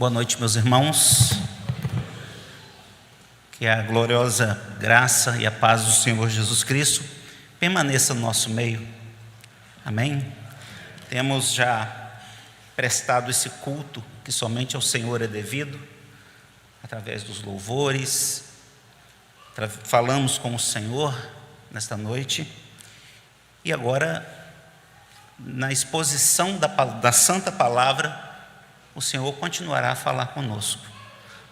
Boa noite, meus irmãos. Que a gloriosa graça e a paz do Senhor Jesus Cristo permaneça no nosso meio. Amém? Temos já prestado esse culto que somente ao Senhor é devido, através dos louvores. Falamos com o Senhor nesta noite. E agora, na exposição da Santa Palavra, o Senhor continuará a falar conosco,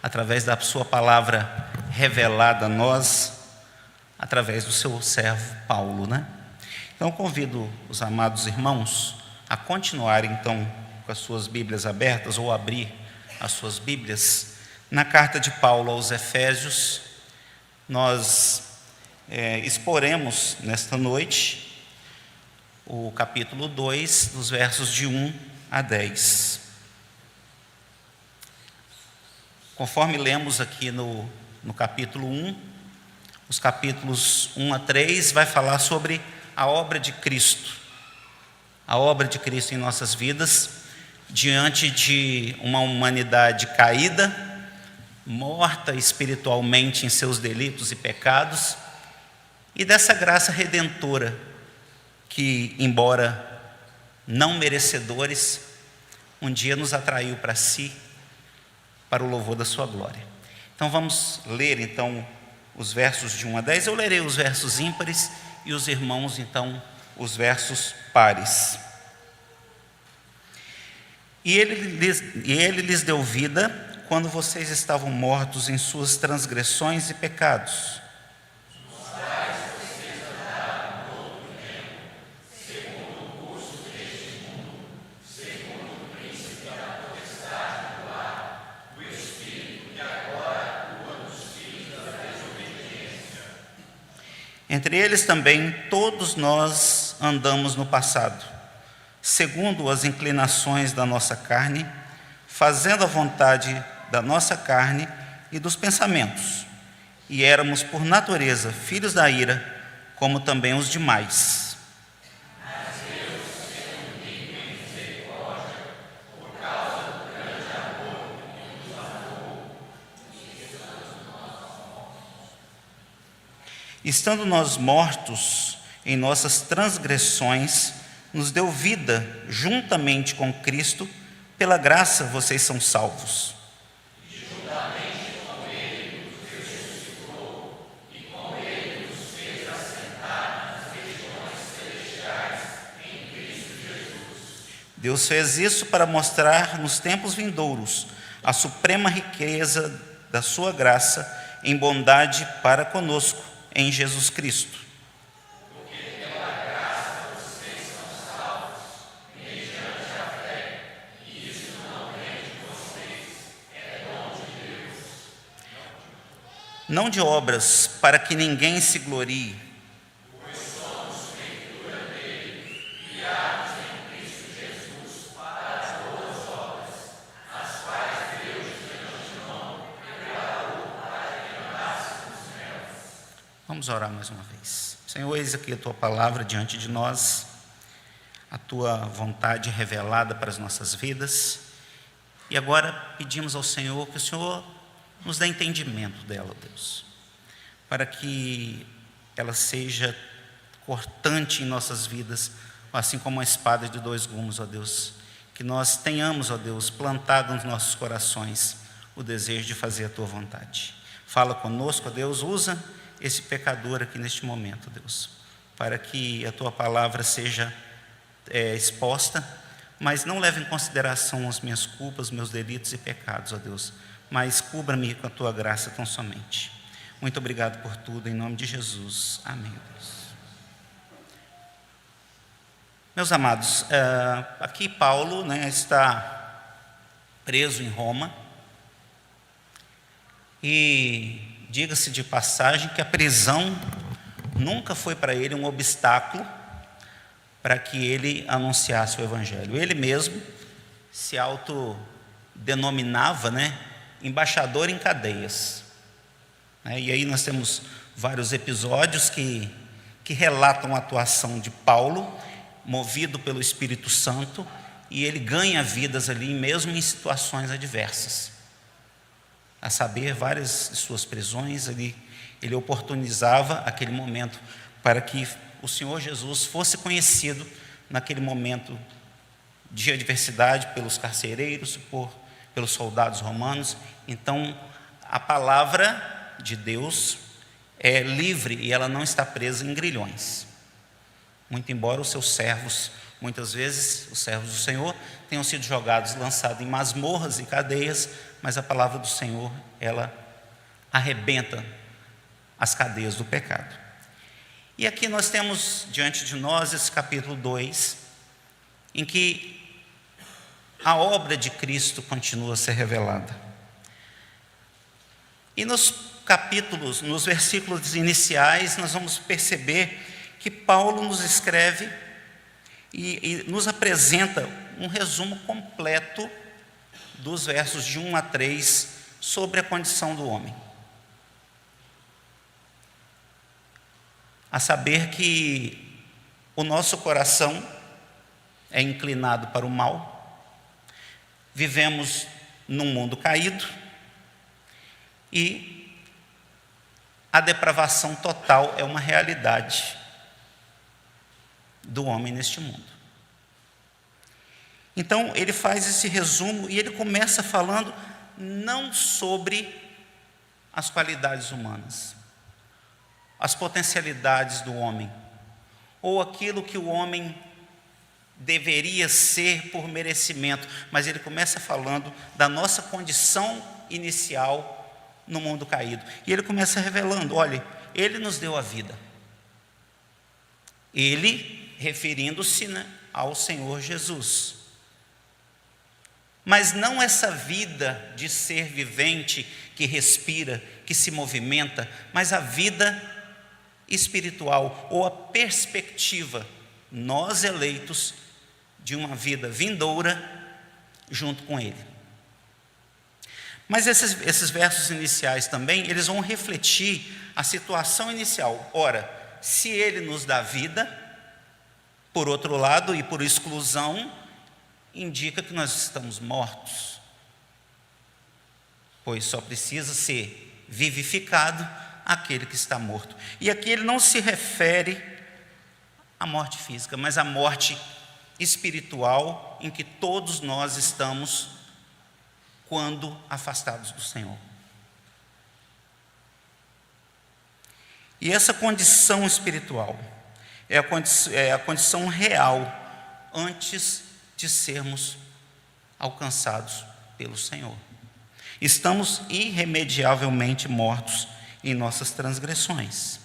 através da sua palavra revelada a nós, através do seu servo Paulo, né? Então, convido os amados irmãos a continuarem, então, com as suas Bíblias abertas, ou abrir as suas Bíblias, na carta de Paulo aos Efésios. Nós exporemos, nesta noite, o capítulo 2, dos versos de 1 a 10. Conforme lemos aqui no capítulo 1, os capítulos 1 a 3 vai falar sobre a obra de Cristo. A obra de Cristo em nossas vidas, diante de uma humanidade caída, morta espiritualmente em seus delitos e pecados, e dessa graça redentora que, embora não merecedores, um dia nos atraiu para si, para o louvor da sua glória. Então vamos ler então os versos de 1 a 10. Eu lerei os versos ímpares e os irmãos então os versos pares. E ele lhes deu vida quando vocês estavam mortos em suas transgressões e pecados. Entre eles também todos nós andamos no passado, segundo as inclinações da nossa carne, fazendo a vontade da nossa carne e dos pensamentos, e éramos por natureza filhos da ira, como também os demais. Estando nós mortos em nossas transgressões, nos deu vida juntamente com Cristo, pela graça vocês são salvos. E juntamente com Ele nos ressuscitou, e com Ele nos fez assentar nas regiões celestiais em Cristo Jesus. Deus fez isso para mostrar nos tempos vindouros a suprema riqueza da sua graça em bondade para conosco, em Jesus Cristo. Porque pela graça vocês são salvos, mediante a fé, e isso não vem de vocês, é dom de Deus. Não de obras, para que ninguém se glorie. Pois somos feitura dele, criados em Cristo Jesus para as boas obras, as quais Deus de antemão preparou para que andássemos nelas. Vamos orar mais uma vez. Senhor, eis aqui a Tua palavra diante de nós, a Tua vontade revelada para as nossas vidas, e agora pedimos ao Senhor que o Senhor nos dê entendimento dela, Deus, para que ela seja cortante em nossas vidas, assim como uma espada de dois gumes, ó Deus, que nós tenhamos, ó Deus, plantado nos nossos corações o desejo de fazer a Tua vontade. Fala conosco, ó Deus, usa esse pecador aqui neste momento, Deus, para que a Tua palavra seja exposta, mas não leve em consideração as minhas culpas, meus delitos e pecados, ó Deus, mas cubra-me com a Tua graça tão somente. Muito obrigado por tudo, em nome de Jesus. Amém, Deus. Meus amados, aqui Paulo, está preso em Roma, e diga-se de passagem que a prisão nunca foi para ele um obstáculo para que ele anunciasse o Evangelho. Ele mesmo se autodenominava, embaixador em cadeias. E aí nós temos vários episódios que relatam a atuação de Paulo, movido pelo Espírito Santo, e ele ganha vidas ali, mesmo em situações adversas. A saber, várias de suas prisões, ele oportunizava aquele momento para que o Senhor Jesus fosse conhecido naquele momento de adversidade pelos carcereiros, pelos soldados romanos. Então, a palavra de Deus é livre e ela não está presa em grilhões. Muito embora os seus servos, muitas vezes, os servos do Senhor, tenham sido jogados, lançados em masmorras e cadeias, mas a palavra do Senhor, ela arrebenta as cadeias do pecado. E aqui nós temos diante de nós esse capítulo 2, em que a obra de Cristo continua a ser revelada. E nos versículos iniciais, nós vamos perceber que Paulo nos escreve e nos apresenta um resumo completo dos versos de 1 a 3 sobre a condição do homem. A saber que o nosso coração é inclinado para o mal, vivemos num mundo caído e a depravação total é uma realidade do homem neste mundo. Então ele faz esse resumo e ele começa falando não sobre as qualidades humanas, as potencialidades do homem, ou aquilo que o homem deveria ser por merecimento, mas ele começa falando da nossa condição inicial no mundo caído. E ele começa revelando, olha, ele nos deu a vida. Ele, referindo-se, ao Senhor Jesus. Mas não essa vida de ser vivente, que respira, que se movimenta, mas a vida espiritual, ou a perspectiva, nós eleitos, de uma vida vindoura junto com Ele. Mas esses versos iniciais também, eles vão refletir a situação inicial. Ora, se Ele nos dá vida, por outro lado, e por exclusão, indica que nós estamos mortos, pois só precisa ser vivificado aquele que está morto. E aqui ele não se refere à morte física, mas à morte espiritual em que todos nós estamos quando afastados do Senhor. E essa condição espiritual é a condição real antes de sermos alcançados pelo Senhor. Estamos irremediavelmente mortos em nossas transgressões.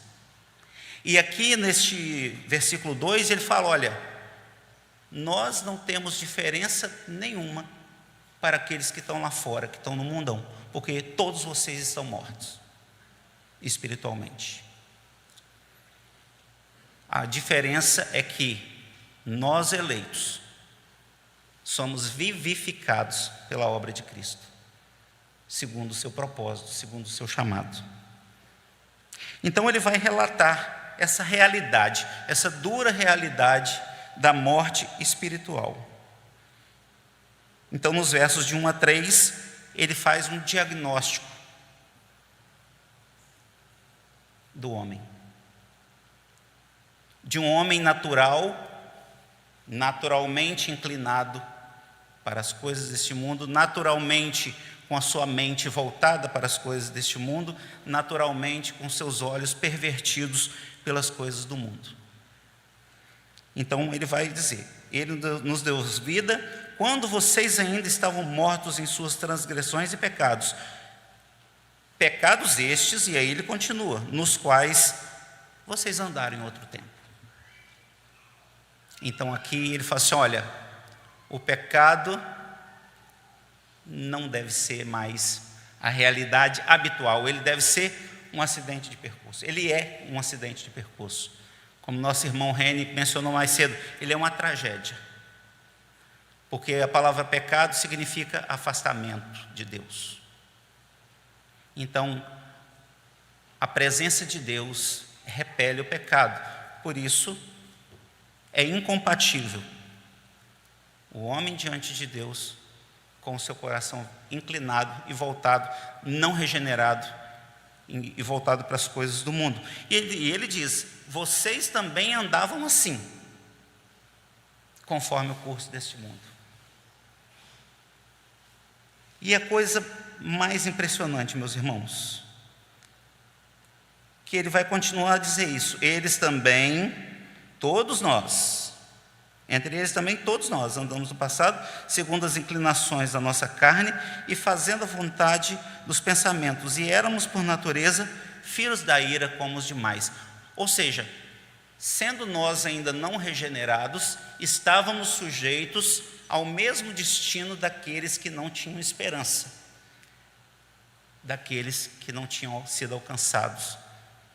E aqui neste versículo 2 ele fala, olha, nós não temos diferença nenhuma para aqueles que estão lá fora, que estão no mundão, porque todos vocês estão mortos espiritualmente. A diferença é que nós eleitos somos vivificados pela obra de Cristo, segundo o seu propósito, segundo o seu chamado. Então ele vai relatar essa realidade, essa dura realidade da morte espiritual. Então, nos versos de 1 a 3, ele faz um diagnóstico do homem. De um homem natural, naturalmente inclinado para as coisas deste mundo, naturalmente com a sua mente voltada para as coisas deste mundo, naturalmente com seus olhos pervertidos pelas coisas do mundo. Então ele vai dizer, ele nos deu vida quando vocês ainda estavam mortos em suas transgressões e pecados. Pecados estes, e aí ele continua, nos quais vocês andaram em outro tempo. Então aqui ele fala assim, olha, o pecado não deve ser mais a realidade habitual, ele deve ser um acidente de percurso. Ele é um acidente de percurso. Como nosso irmão Reni mencionou mais cedo, ele é uma tragédia. Porque a palavra pecado significa afastamento de Deus. Então, a presença de Deus repele o pecado. Por isso, é incompatível o homem diante de Deus, com o seu coração inclinado e voltado, não regenerado, e voltado para as coisas do mundo. E ele diz: vocês também andavam assim, conforme o curso deste mundo. E a coisa mais impressionante, meus irmãos, que ele vai continuar a dizer isso: eles também, todos nós, entre eles também todos nós, andamos no passado, segundo as inclinações da nossa carne e fazendo a vontade dos pensamentos, e éramos por natureza filhos da ira como os demais. Ou seja, sendo nós ainda não regenerados, estávamos sujeitos ao mesmo destino daqueles que não tinham esperança, daqueles que não tinham sido alcançados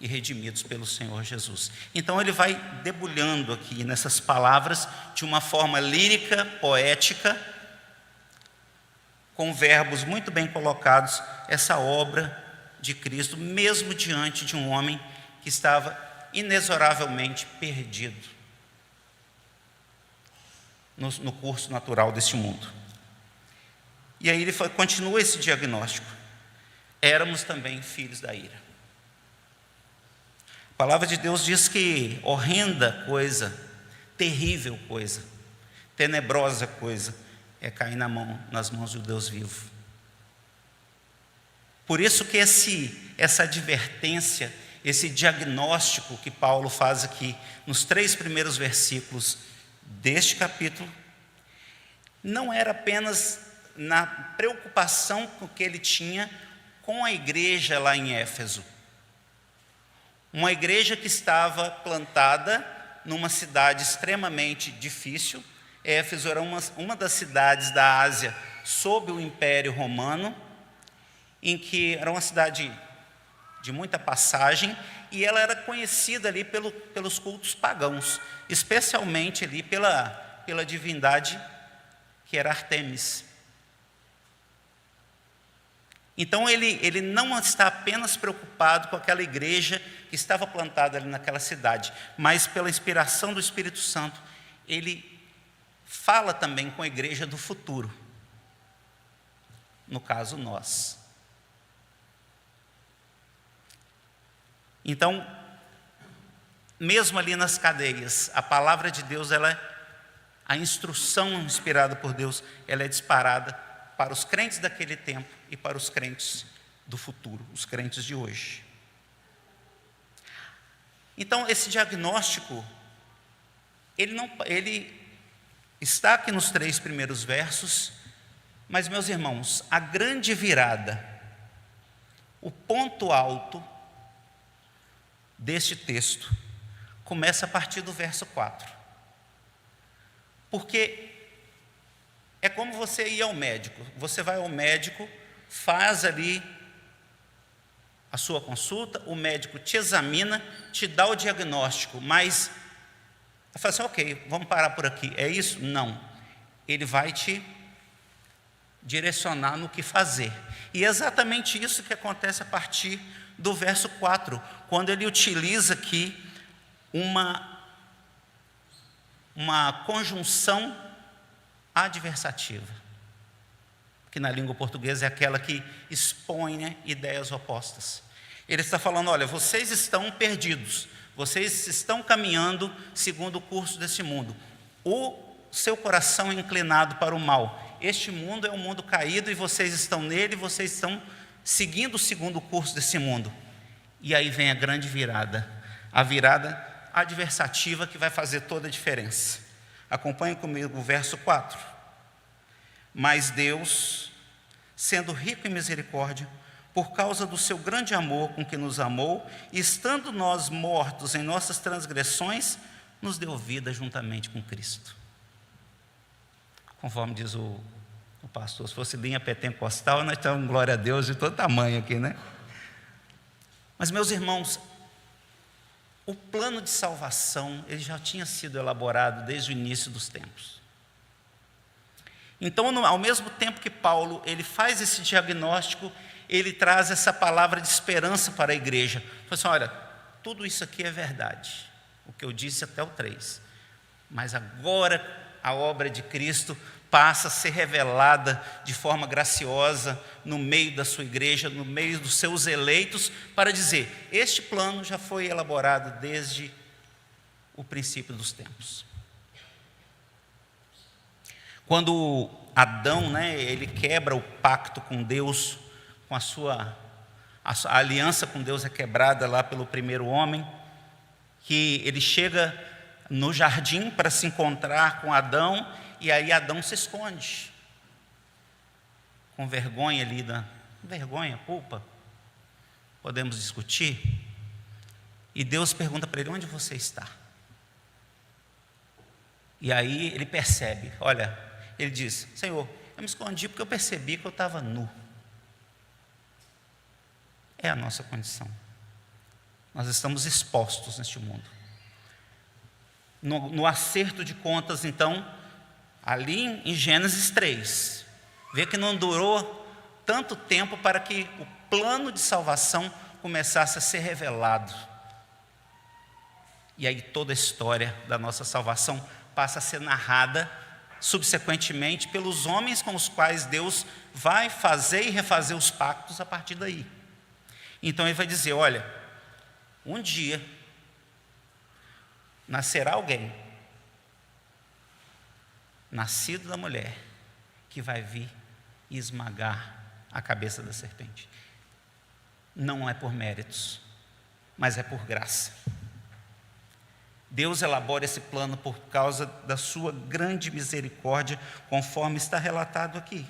e redimidos pelo Senhor Jesus. Então ele vai debulhando aqui nessas palavras de uma forma lírica, poética, com verbos muito bem colocados, essa obra de Cristo, mesmo diante de um homem que estava inexoravelmente perdido no curso natural deste mundo. E aí ele continua esse diagnóstico: éramos também filhos da ira. A palavra de Deus diz que horrenda coisa, terrível coisa, tenebrosa coisa é cair nas mãos do Deus vivo. Por isso que essa advertência, esse diagnóstico que Paulo faz aqui nos 3 primeiros versículos deste capítulo, não era apenas na preocupação que ele tinha com a igreja lá em Éfeso. Uma igreja que estava plantada numa cidade extremamente difícil. Éfeso era uma das cidades da Ásia sob o Império Romano, em que era uma cidade de muita passagem, e ela era conhecida ali pelos cultos pagãos, especialmente ali pela divindade que era Ártemis. Então ele não está apenas preocupado com aquela igreja que estava plantada ali naquela cidade, mas pela inspiração do Espírito Santo, ele fala também com a igreja do futuro, no caso nós. Então, mesmo ali nas cadeias, a palavra de Deus, a instrução inspirada por Deus, ela é disparada para os crentes daquele tempo e para os crentes do futuro, os crentes de hoje. Então, esse diagnóstico, ele está aqui nos 3 primeiros versos, mas, meus irmãos, a grande virada, o ponto alto deste texto, começa a partir do verso 4. Porque é como você ir ao médico. Você vai ao médico, faz ali a sua consulta, o médico te examina, te dá o diagnóstico, mas fala assim: ok, vamos parar por aqui, é isso? Não. Ele vai te direcionar no que fazer. E é exatamente isso que acontece a partir do verso 4, quando ele utiliza aqui uma conjunção adversativa, que na língua portuguesa é aquela que expõe, né, ideias opostas. Ele está falando: olha, vocês estão perdidos, vocês estão caminhando segundo o curso desse mundo, o seu coração é inclinado para o mal, este mundo é um mundo caído e vocês estão nele, vocês estão seguindo o segundo curso desse mundo. E aí vem a grande virada, a virada adversativa que vai fazer toda a diferença. Acompanhe comigo o verso 4. Mas Deus, sendo rico em misericórdia, por causa do seu grande amor com que nos amou, e estando nós mortos em nossas transgressões, nos deu vida juntamente com Cristo. Conforme diz o pastor, se fosse linha pentecostal, nós estamos, glória a Deus, de todo tamanho aqui, né? Mas, meus irmãos, o plano de salvação, ele já tinha sido elaborado desde o início dos tempos. Então, ao mesmo tempo que Paulo ele faz esse diagnóstico, ele traz essa palavra de esperança para a igreja. Ele fala assim: olha, tudo isso aqui é verdade, o que eu disse até o 3. Mas agora, a obra de Cristo passa a ser revelada de forma graciosa no meio da sua igreja, no meio dos seus eleitos, para dizer: este plano já foi elaborado desde o princípio dos tempos. Quando Adão, ele quebra o pacto com Deus, com a aliança com Deus é quebrada lá pelo primeiro homem, que ele chega no jardim para se encontrar com Adão, e aí Adão se esconde, com vergonha ali, vergonha, culpa, podemos discutir, e Deus pergunta para ele: onde você está? E aí ele percebe, olha, ele diz: Senhor, eu me escondi porque eu percebi que eu estava nu. É a nossa condição, nós estamos expostos neste mundo. No acerto de contas, então, ali em Gênesis 3, vê que não durou tanto tempo para que o plano de salvação começasse a ser revelado. E aí toda a história da nossa salvação passa a ser narrada subsequentemente pelos homens com os quais Deus vai fazer e refazer os pactos a partir daí. Então ele vai dizer: olha, um dia nascerá alguém, nascido da mulher, que vai vir e esmagar a cabeça da serpente. Não é por méritos, mas é por graça. Deus elabora esse plano por causa da sua grande misericórdia, conforme está relatado aqui.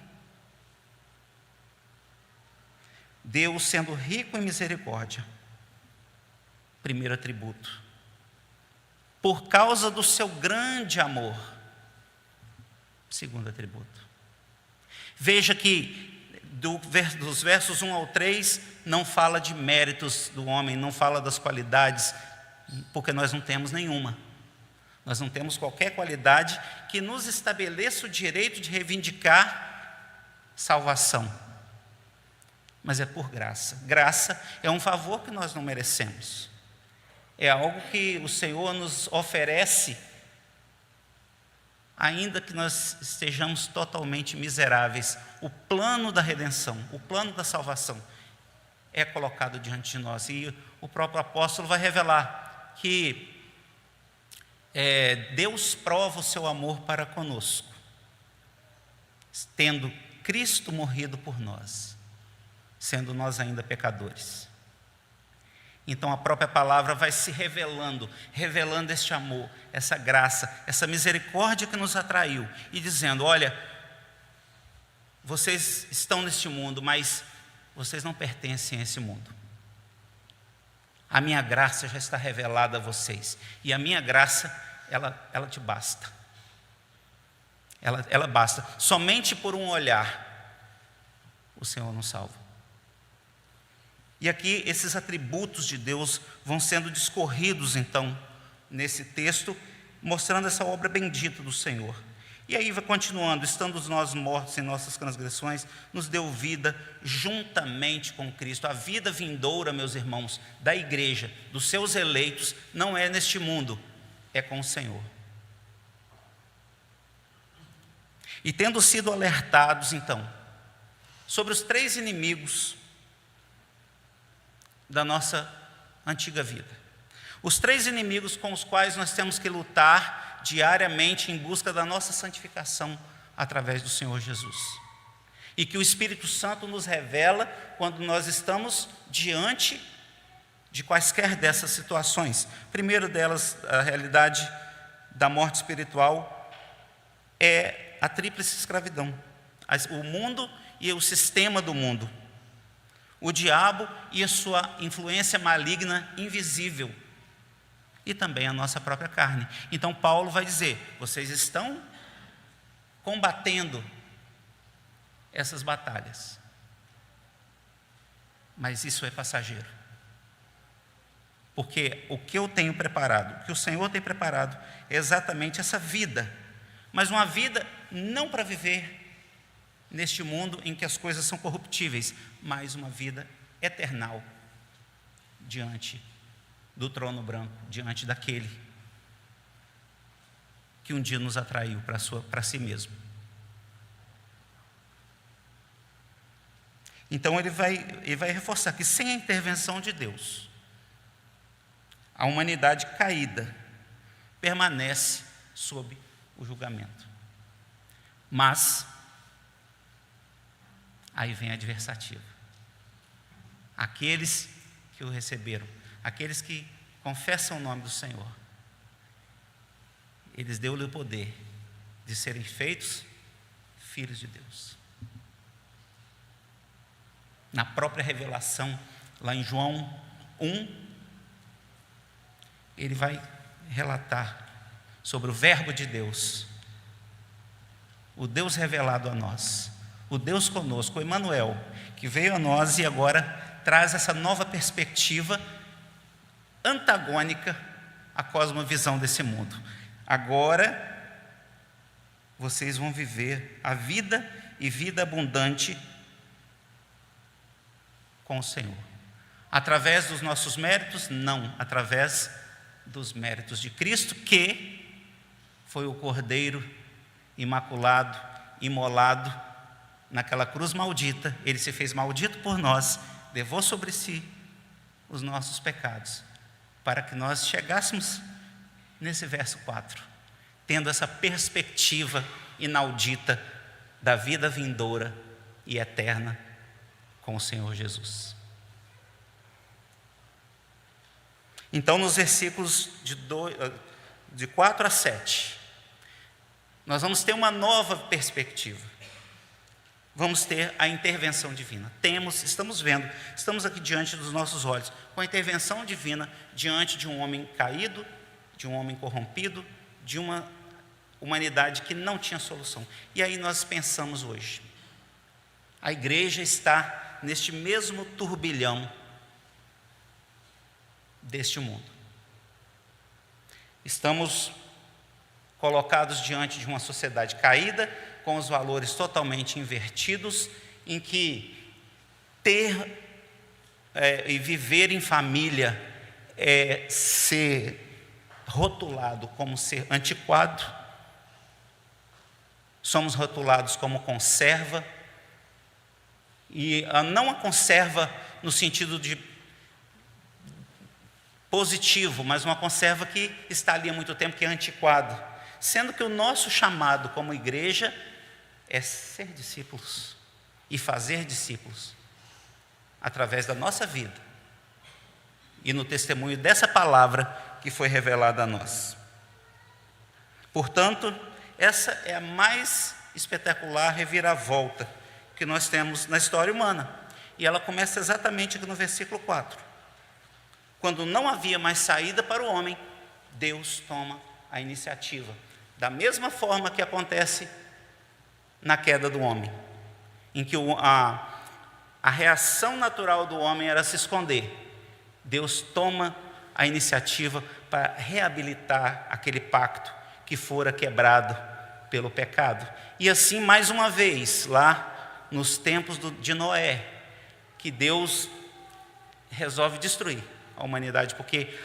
Deus, sendo rico em misericórdia, primeiro atributo, por causa do seu grande amor, segundo atributo. Veja que dos versos 1 ao 3, não fala de méritos do homem, não fala das qualidades, porque nós não temos nenhuma. Nós não temos qualquer qualidade que nos estabeleça o direito de reivindicar salvação. Mas é por graça. Graça é um favor que nós não merecemos. É algo que o Senhor nos oferece, ainda que nós estejamos totalmente miseráveis. O plano da redenção, o plano da salvação é colocado diante de nós. E o próprio apóstolo vai revelar que Deus prova o seu amor para conosco, tendo Cristo morrido por nós, sendo nós ainda pecadores. Então a própria palavra vai se revelando este amor, essa graça, essa misericórdia que nos atraiu, e dizendo: olha, vocês estão neste mundo, mas vocês não pertencem a esse mundo. A minha graça já está revelada a vocês, e a minha graça, ela te basta. Ela basta. Somente por um olhar o Senhor nos salva. E aqui esses atributos de Deus vão sendo discorridos então nesse texto, mostrando essa obra bendita do Senhor. E aí vai continuando: estando nós mortos em nossas transgressões, nos deu vida juntamente com Cristo. A vida vindoura, meus irmãos, da igreja, dos seus eleitos, não é neste mundo, é com o Senhor. E tendo sido alertados então sobre os 3 inimigos da nossa antiga vida, os 3 inimigos com os quais nós temos que lutar diariamente em busca da nossa santificação através do Senhor Jesus, e que o Espírito Santo nos revela quando nós estamos diante de quaisquer dessas situações. Primeiro delas, a realidade da morte espiritual, é a tríplice escravidão: o mundo e o sistema do mundo, o diabo e a sua influência maligna invisível, e também a nossa própria carne. Então Paulo vai dizer: vocês estão combatendo essas batalhas, mas isso é passageiro, porque o que eu tenho preparado, o que o Senhor tem preparado, é exatamente essa vida, mas uma vida não para viver neste mundo em que as coisas são corruptíveis, mas uma vida eternal diante do trono branco, diante daquele que um dia nos atraiu para si mesmo. Então ele vai reforçar que sem a intervenção de Deus, a humanidade caída permanece sob o julgamento. Mas, aí vem a adversativa. Aqueles que o receberam, aqueles que confessam o nome do Senhor, eles deu-lhe o poder de serem feitos filhos de Deus. Na própria revelação, lá em João 1, ele vai relatar sobre o Verbo de Deus, o Deus revelado a nós, o Deus conosco, o Emanuel, que veio a nós e agora traz essa nova perspectiva antagônica à cosmovisão desse mundo. Agora vocês vão viver a vida e vida abundante com o Senhor. Através dos nossos méritos? Não, através dos méritos de Cristo, que foi o Cordeiro imaculado, imolado naquela cruz maldita. Ele se fez maldito por nós, levou sobre si os nossos pecados, para que nós chegássemos nesse verso 4, tendo essa perspectiva inaudita da vida vindoura e eterna com o Senhor Jesus. Então, nos versículos de 4 a 7, nós vamos ter uma nova perspectiva. Vamos ter a intervenção divina. Estamos aqui diante dos nossos olhos, com a intervenção divina diante de um homem caído, de um homem corrompido, de uma humanidade que não tinha solução. E aí nós pensamos hoje, a igreja está neste mesmo turbilhão deste mundo. Estamos colocados diante de uma sociedade caída, com os valores totalmente invertidos, em que ter e viver em família é ser rotulado como ser antiquado. Somos rotulados como conserva, e não a conserva no sentido de positivo, mas uma conserva que está ali há muito tempo, que é antiquado. Sendo que o nosso chamado como igreja é ser discípulos e fazer discípulos através da nossa vida e no testemunho dessa palavra que foi revelada a nós. Portanto, essa é a mais espetacular reviravolta que nós temos na história humana, e ela começa exatamente aqui no versículo 4. Quando não havia mais saída para o homem, Deus toma a iniciativa, da mesma forma que acontece na queda do homem, em que a reação natural do homem era se esconder. Deus toma a iniciativa para reabilitar aquele pacto que fora quebrado pelo pecado. E assim, mais uma vez, lá nos tempos de Noé, que Deus resolve destruir a humanidade, porque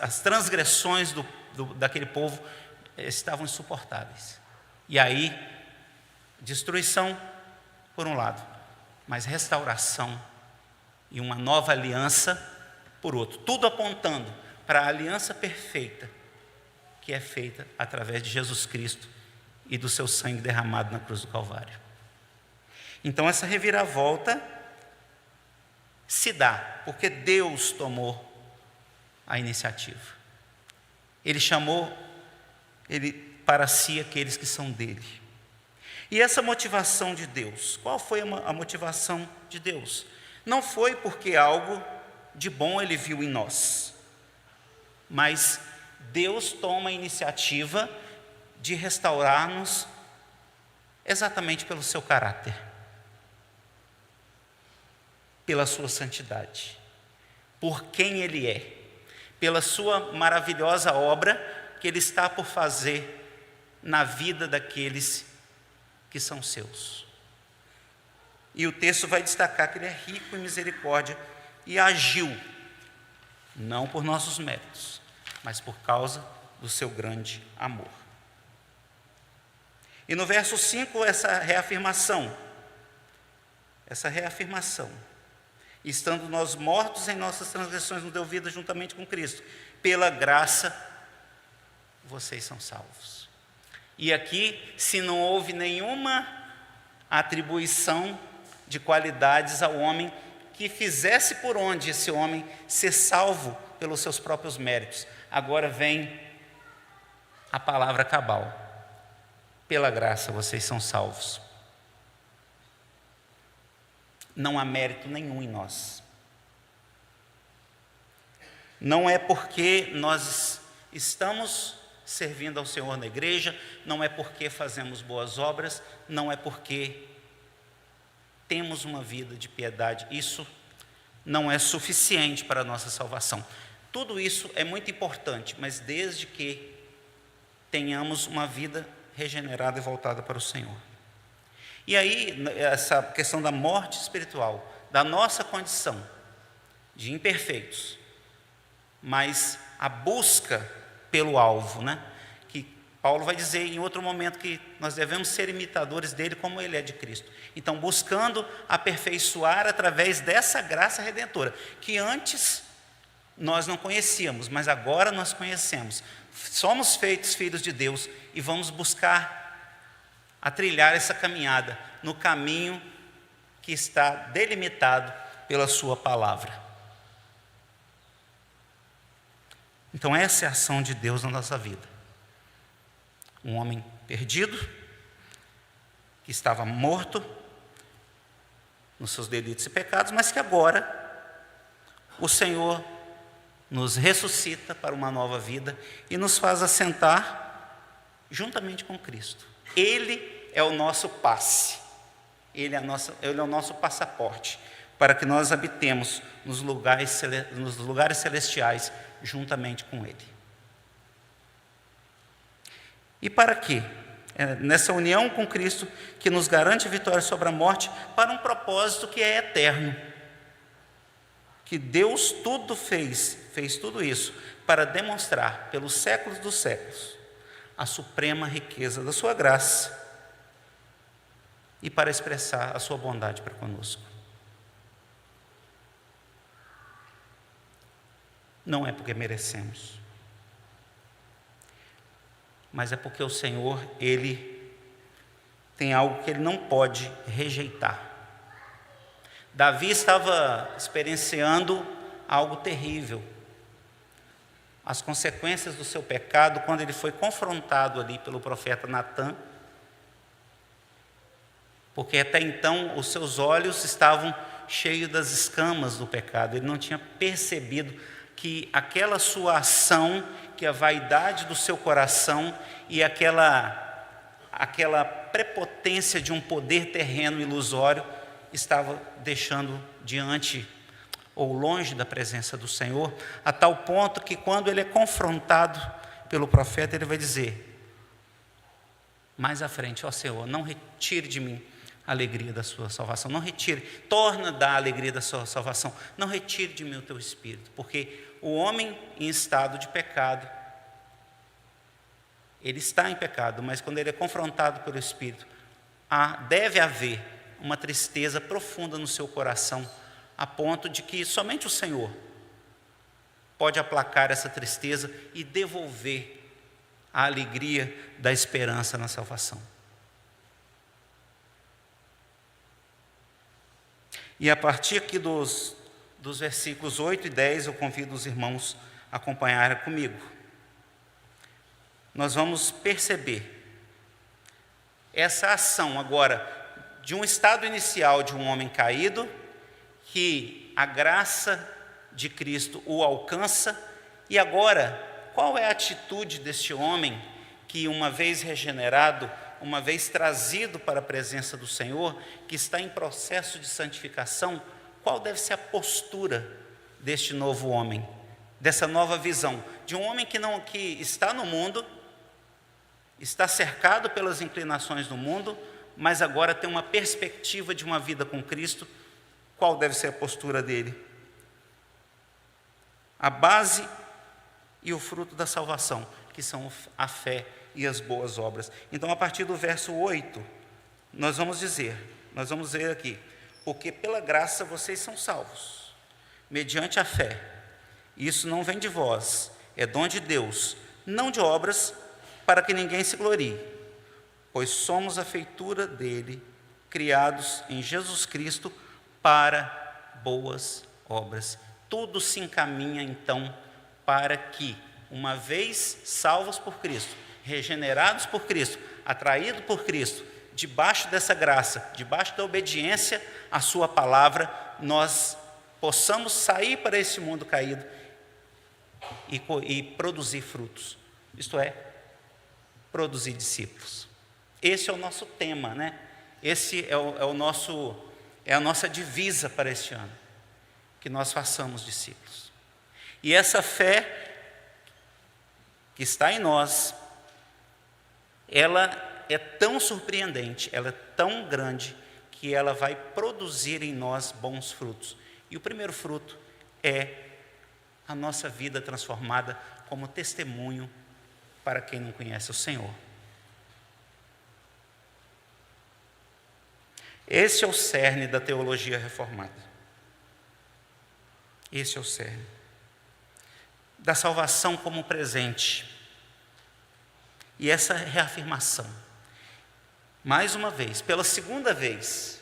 as transgressões daquele povo estavam insuportáveis. E aí, destruição por um lado, mas restauração e uma nova aliança por outro. Tudo apontando para a aliança perfeita, que é feita através de Jesus Cristo e do seu sangue derramado na cruz do Calvário. Então, essa reviravolta se dá porque Deus tomou a iniciativa. Ele chamou para si aqueles que são dele. E essa motivação de Deus, qual foi a motivação de Deus? Não foi porque algo de bom ele viu em nós, mas Deus toma a iniciativa de restaurar-nos exatamente pelo seu caráter, pela sua santidade, por quem ele é, pela sua maravilhosa obra que ele está por fazer na vida daqueles que são seus. E o texto vai destacar que ele é rico em misericórdia e agiu, não por nossos méritos, mas por causa do seu grande amor. E no verso 5, essa reafirmação. Estando nós mortos em nossas transgressões, nos deu vida juntamente com Cristo. Pela graça, vocês são salvos. E aqui, se não houve nenhuma atribuição de qualidades ao homem que fizesse por onde esse homem ser salvo pelos seus próprios méritos. Agora vem a palavra cabal. Pela graça vocês são salvos. Não há mérito nenhum em nós. Não é porque nós estamos servindo ao Senhor na igreja, não é porque fazemos boas obras, não é porque temos uma vida de piedade. Isso não é suficiente para a nossa salvação. Tudo isso é muito importante, mas desde que tenhamos uma vida regenerada e voltada para o Senhor. E aí, essa questão da morte espiritual, da nossa condição de imperfeitos, mas a busca pelo alvo, que Paulo vai dizer em outro momento que nós devemos ser imitadores dele como ele é de Cristo. Então, buscando aperfeiçoar através dessa graça redentora, que antes nós não conhecíamos, mas agora nós conhecemos. Somos feitos filhos de Deus e vamos buscar a trilhar essa caminhada no caminho que está delimitado pela sua palavra. Então essa é a ação de Deus na nossa vida. Um homem perdido, que estava morto nos seus delitos e pecados, mas que agora o Senhor nos ressuscita para uma nova vida e nos faz assentar juntamente com Cristo. Ele é o nosso passe, ele é o nosso passaporte, para que nós habitemos nos lugares celestiais juntamente com Ele. E para quê? Nessa união com Cristo, que nos garante a vitória sobre a morte, para um propósito que é eterno. Que Deus tudo fez tudo isso, para demonstrar pelos séculos dos séculos, a suprema riqueza da sua graça, e para expressar a sua bondade para conosco. Não é porque merecemos, mas é porque o Senhor, Ele tem algo que Ele não pode rejeitar. Davi estava experienciando algo terrível, as consequências do seu pecado, quando ele foi confrontado ali pelo profeta Natã, porque até então os seus olhos estavam cheios das escamas do pecado, ele não tinha percebido que aquela sua ação, que a vaidade do seu coração e aquela prepotência de um poder terreno ilusório estava deixando diante ou longe da presença do Senhor, a tal ponto que quando ele é confrontado pelo profeta, ele vai dizer mais à frente: ó Senhor, não retire de mim a alegria da sua salvação, não retire, torna da alegria da sua salvação, não retire de mim o teu espírito, porque o homem em estado de pecado, ele está em pecado, mas quando ele é confrontado pelo Espírito, deve haver uma tristeza profunda no seu coração, a ponto de que somente o Senhor pode aplacar essa tristeza e devolver a alegria da esperança na salvação. E a partir aqui dos versículos 8 e 10, eu convido os irmãos a acompanharem comigo. Nós vamos perceber essa ação agora de um estado inicial de um homem caído, que a graça de Cristo o alcança, e agora, qual é a atitude deste homem que, uma vez regenerado, uma vez trazido para a presença do Senhor, que está em processo de santificação, qual deve ser a postura deste novo homem, dessa nova visão, de um homem que está no mundo, está cercado pelas inclinações do mundo, mas agora tem uma perspectiva de uma vida com Cristo. Qual deve ser a postura dele? A base e o fruto da salvação, que são a fé e as boas obras. Então, a partir do verso 8, nós vamos ler aqui: porque pela graça vocês são salvos, mediante a fé. Isso não vem de vós, é dom de Deus, não de obras, para que ninguém se glorie, pois somos a feitura dele, criados em Jesus Cristo para boas obras. Tudo se encaminha, então, para que, uma vez salvos por Cristo, regenerados por Cristo, atraídos por Cristo, debaixo dessa graça, debaixo da obediência à sua palavra, nós possamos sair para esse mundo caído e produzir frutos, isto é, produzir discípulos. Esse é o nosso tema, né? Esse é a nossa divisa para este ano, que nós façamos discípulos. E essa fé que está em nós, ela é tão surpreendente, ela é tão grande, que ela vai produzir em nós bons frutos. E o primeiro fruto é a nossa vida transformada como testemunho para quem não conhece o Senhor. Esse é o cerne da teologia reformada. Esse é o cerne da salvação como presente. E essa reafirmação, mais uma vez, pela segunda vez,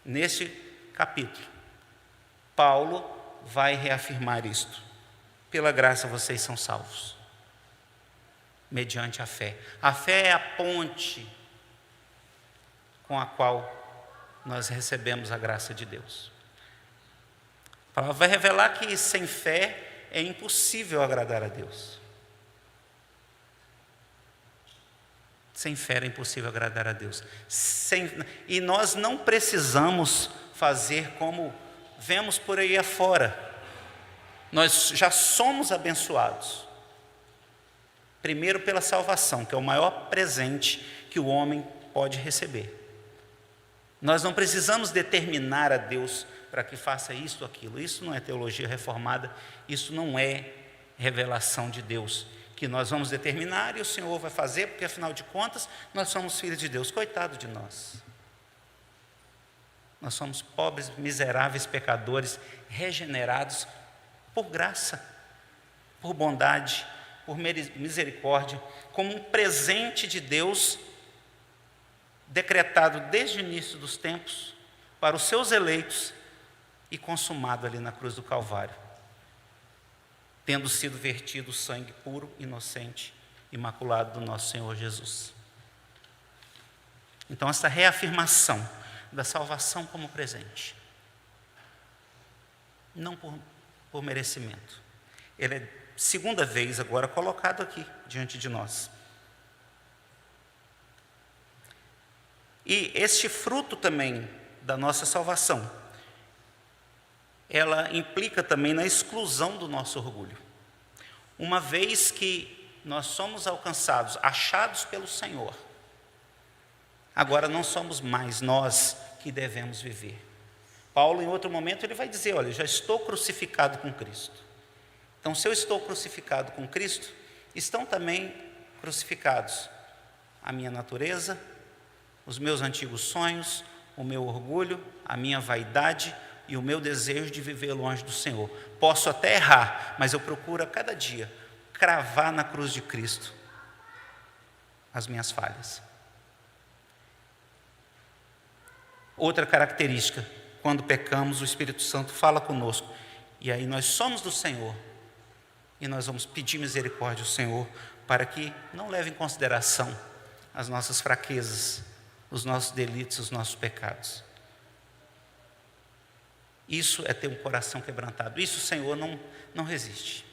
neste capítulo, Paulo vai reafirmar isto: pela graça vocês são salvos, mediante a fé. A fé é a ponte com a qual nós recebemos a graça de Deus. A palavra vai revelar que sem fé é impossível agradar a Deus. Sem fé é impossível agradar a Deus. E nós não precisamos fazer como vemos por aí afora. Nós já somos abençoados. Primeiro pela salvação, que é o maior presente que o homem pode receber. Nós não precisamos determinar a Deus para que faça isto ou aquilo. Isso não é teologia reformada, isso não é revelação de Deus, que nós vamos determinar e o Senhor vai fazer, porque afinal de contas nós somos filhos de Deus. Coitado de nós. Nós somos pobres, miseráveis pecadores, regenerados por graça, por bondade, por misericórdia, como um presente de Deus, decretado desde o início dos tempos, para os seus eleitos, e consumado ali na cruz do Calvário, tendo sido vertido o sangue puro, inocente, imaculado do nosso Senhor Jesus. Então, essa reafirmação da salvação como presente, não por merecimento, ele é segunda vez agora colocado aqui diante de nós. E este fruto também da nossa salvação, ela implica também na exclusão do nosso orgulho. Uma vez que nós somos alcançados, achados pelo Senhor, agora não somos mais nós que devemos viver. Paulo, em outro momento, ele vai dizer: olha, já estou crucificado com Cristo. Então, se eu estou crucificado com Cristo, estão também crucificados a minha natureza, os meus antigos sonhos, o meu orgulho, a minha vaidade e o meu desejo de viver longe do Senhor. Posso até errar, mas eu procuro a cada dia cravar na cruz de Cristo as minhas falhas. Outra característica: quando pecamos, o Espírito Santo fala conosco, e aí nós somos do Senhor, e nós vamos pedir misericórdia ao Senhor, para que não leve em consideração as nossas fraquezas, os nossos delitos, os nossos pecados. Isso é ter um coração quebrantado. Isso o Senhor não resiste.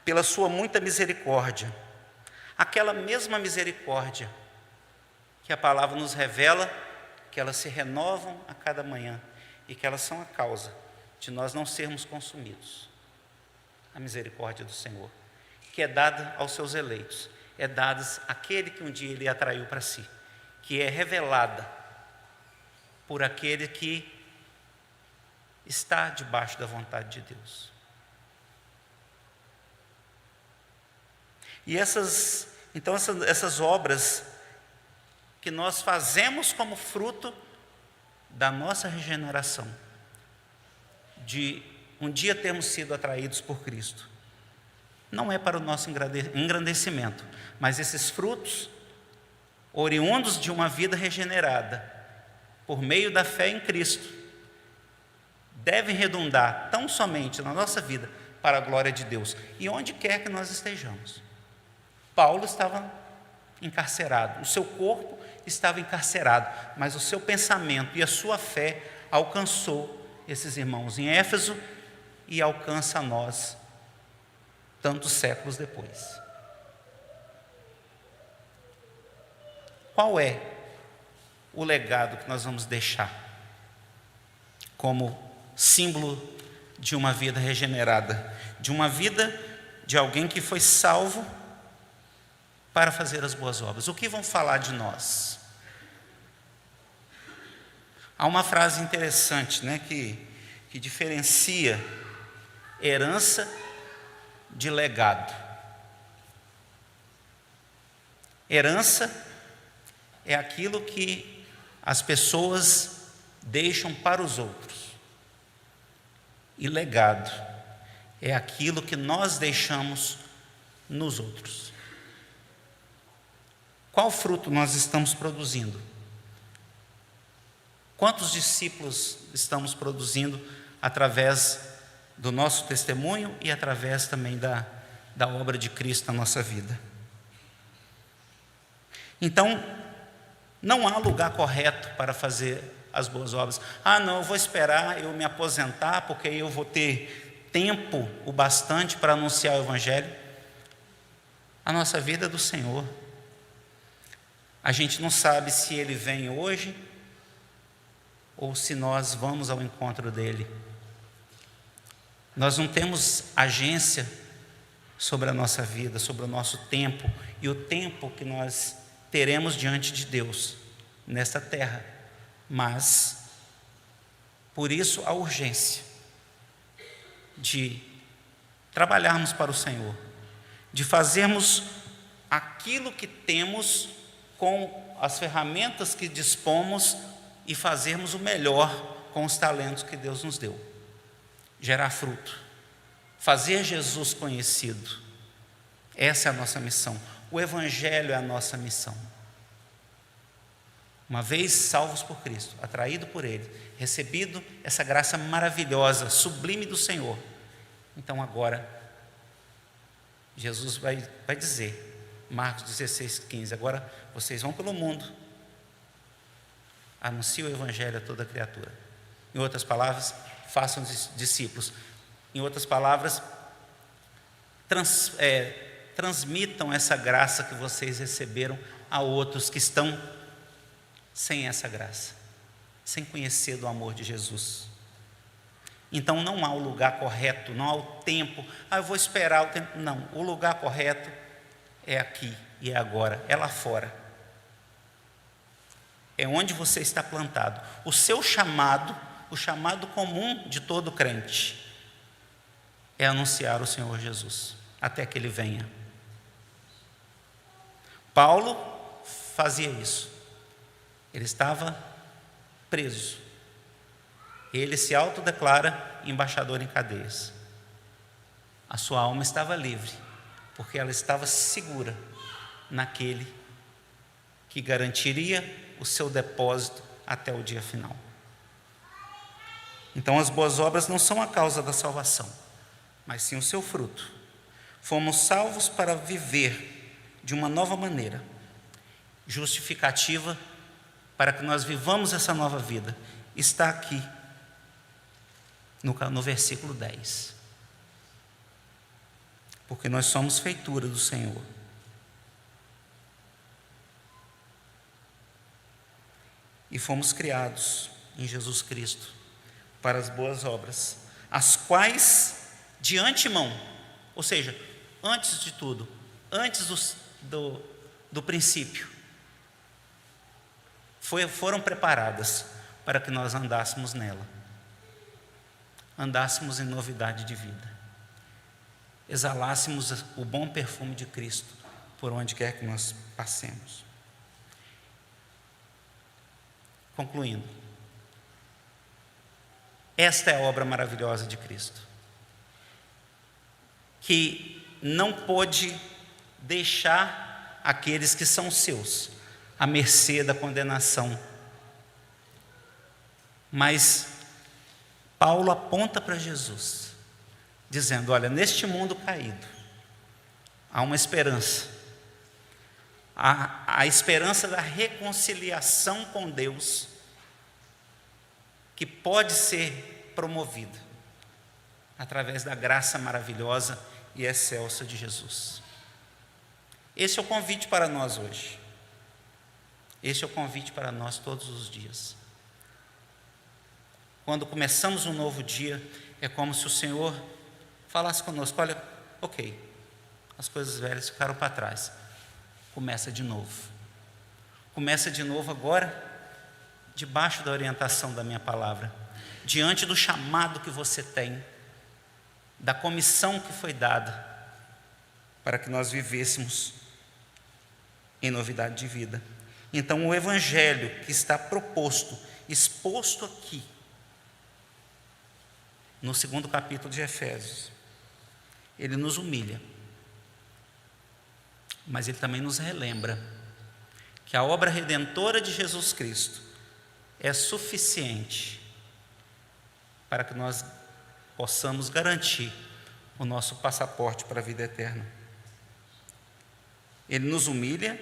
Pela sua muita misericórdia, aquela mesma misericórdia que a palavra nos revela, que elas se renovam a cada manhã e que elas são a causa de nós não sermos consumidos. A misericórdia do Senhor, que é dada aos seus eleitos, é dada àquele que um dia Ele atraiu para si, que é revelada por aquele que está debaixo da vontade de Deus. E essas obras que nós fazemos como fruto da nossa regeneração, de um dia termos sido atraídos por Cristo, não é para o nosso engrandecimento, mas esses frutos, oriundos de uma vida regenerada, por meio da fé em Cristo, devem redundar tão somente na nossa vida para a glória de Deus, e onde quer que nós estejamos. Paulo estava encarcerado, o seu corpo estava encarcerado, mas o seu pensamento e a sua fé alcançou esses irmãos em Éfeso e alcança a nós tantos séculos depois. Qual é o legado que nós vamos deixar como símbolo de uma vida regenerada, de uma vida de alguém que foi salvo para fazer as boas obras? O que vão falar de nós? Há uma frase interessante, que diferencia herança de legado. Herança é aquilo que as pessoas deixam para os outros. E legado é aquilo que nós deixamos nos outros. Qual fruto nós estamos produzindo? Quantos discípulos estamos produzindo através do nosso testemunho e através também da obra de Cristo na nossa vida? Então, não há lugar correto para fazer as boas obras. Não, eu vou esperar eu me aposentar, porque aí eu vou ter tempo o bastante para anunciar o Evangelho. A nossa vida é do Senhor. A gente não sabe se Ele vem hoje ou se nós vamos ao encontro dEle. Nós não temos agência sobre a nossa vida, sobre o nosso tempo e o tempo que nós teremos diante de Deus nesta terra. Mas, por isso, a urgência de trabalharmos para o Senhor, de fazermos aquilo que temos com as ferramentas que dispomos e fazermos o melhor com os talentos que Deus nos deu. Gerar fruto, fazer Jesus conhecido. Essa é a nossa missão. O Evangelho é a nossa missão. Uma vez salvos por Cristo, atraído por Ele, recebido essa graça maravilhosa, sublime do Senhor, então agora Jesus vai dizer, Marcos 16:15, agora vocês vão pelo mundo, anunciem o Evangelho a toda criatura. Em outras palavras, façam discípulos. Em outras palavras, transmitam essa graça que vocês receberam a outros que estão sem essa graça, sem conhecer do amor de Jesus. Então não há o lugar correto, não há o tempo, eu vou esperar o tempo. Não, o lugar correto é aqui e é agora, é lá fora. É onde você está plantado. O seu chamado, o chamado comum de todo crente, é anunciar o Senhor Jesus, até que Ele venha. Paulo fazia isso. Ele estava preso. Ele se autodeclara embaixador em cadeias. A sua alma estava livre, porque ela estava segura naquele que garantiria o seu depósito até o dia final. Então, as boas obras não são a causa da salvação, mas sim o seu fruto. Fomos salvos para viver de uma nova maneira, justificativa para que nós vivamos essa nova vida. Está aqui no versículo 10. Porque nós somos feitura do Senhor. E fomos criados em Jesus Cristo para as boas obras, as quais de antemão, ou seja, antes de tudo, antes do princípio, foram preparadas para que nós andássemos nela, andássemos em novidade de vida. exalássemos o bom perfume de Cristo por onde quer que nós passemos. Concluindo, esta é a obra maravilhosa de Cristo, que não pôde deixar aqueles que são seus à mercê da condenação. Mas Paulo aponta para Jesus, dizendo: olha, neste mundo caído há uma esperança, a esperança da reconciliação com Deus, que pode ser promovida através da graça maravilhosa e excelsa de Jesus. Esse é o convite para nós hoje. Esse é o convite para nós todos os dias. Quando começamos um novo dia, é como se o Senhor falasse conosco: olha, ok, as coisas velhas ficaram para trás, começa de novo. Começa de novo agora, debaixo da orientação da minha palavra, diante do chamado que você tem, da comissão que foi dada, para que nós vivêssemos em novidade de vida. Então, o Evangelho que está proposto, exposto aqui, no 2º capítulo de Efésios, ele nos humilha, mas ele também nos relembra que a obra redentora de Jesus Cristo é suficiente para que nós possamos garantir o nosso passaporte para a vida eterna. Ele nos humilha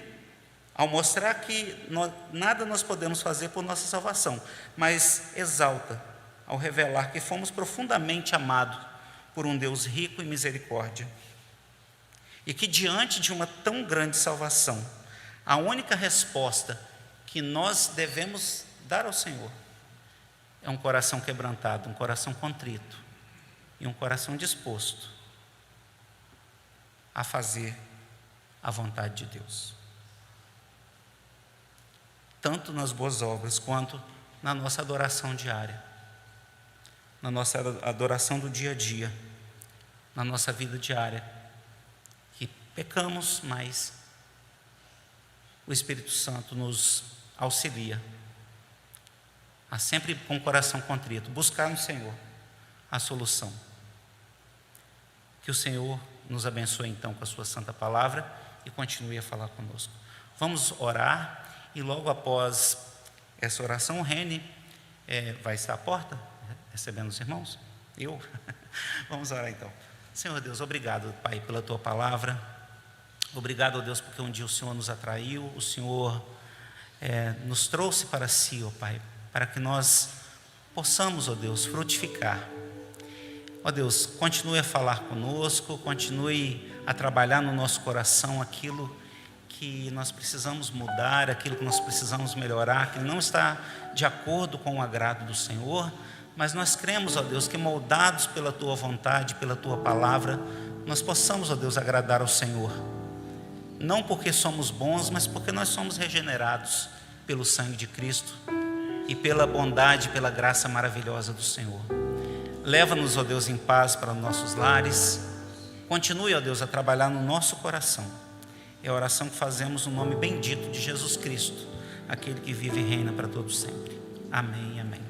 ao mostrar que nada nós podemos fazer por nossa salvação, mas exalta ao revelar que fomos profundamente amados por um Deus rico em misericórdia, e que diante de uma tão grande salvação, a única resposta que nós devemos dar ao Senhor é um coração quebrantado, um coração contrito e um coração disposto a fazer a vontade de Deus, tanto nas boas obras quanto na nossa adoração diária, na nossa adoração do dia a dia, na nossa vida diária, que pecamos, mas o Espírito Santo nos auxilia a sempre com o coração contrito buscar no Senhor a solução. Que o Senhor nos abençoe então com a sua santa palavra e continue a falar conosco. Vamos orar, e logo após essa oração, o Reni vai estar à porta recebendo os irmãos. Vamos orar então. Senhor Deus, obrigado, Pai, pela tua palavra. Obrigado, ó Deus, porque um dia o Senhor nos atraiu, o Senhor nos trouxe para si, ó Pai, para que nós possamos, ó Deus, frutificar. Ó Deus, continue a falar conosco, continue a trabalhar no nosso coração aquilo que nós precisamos mudar, aquilo que nós precisamos melhorar, que não está de acordo com o agrado do Senhor, mas nós cremos, ó Deus, que moldados pela tua vontade, pela tua palavra, nós possamos, ó Deus, agradar ao Senhor. Não porque somos bons, mas porque nós somos regenerados pelo sangue de Cristo e pela bondade, pela graça maravilhosa do Senhor. Leva-nos, ó Deus, em paz para os nossos lares. Continue, ó Deus, a trabalhar no nosso coração. É a oração que fazemos no nome bendito de Jesus Cristo, aquele que vive e reina para todos sempre. Amém, amém.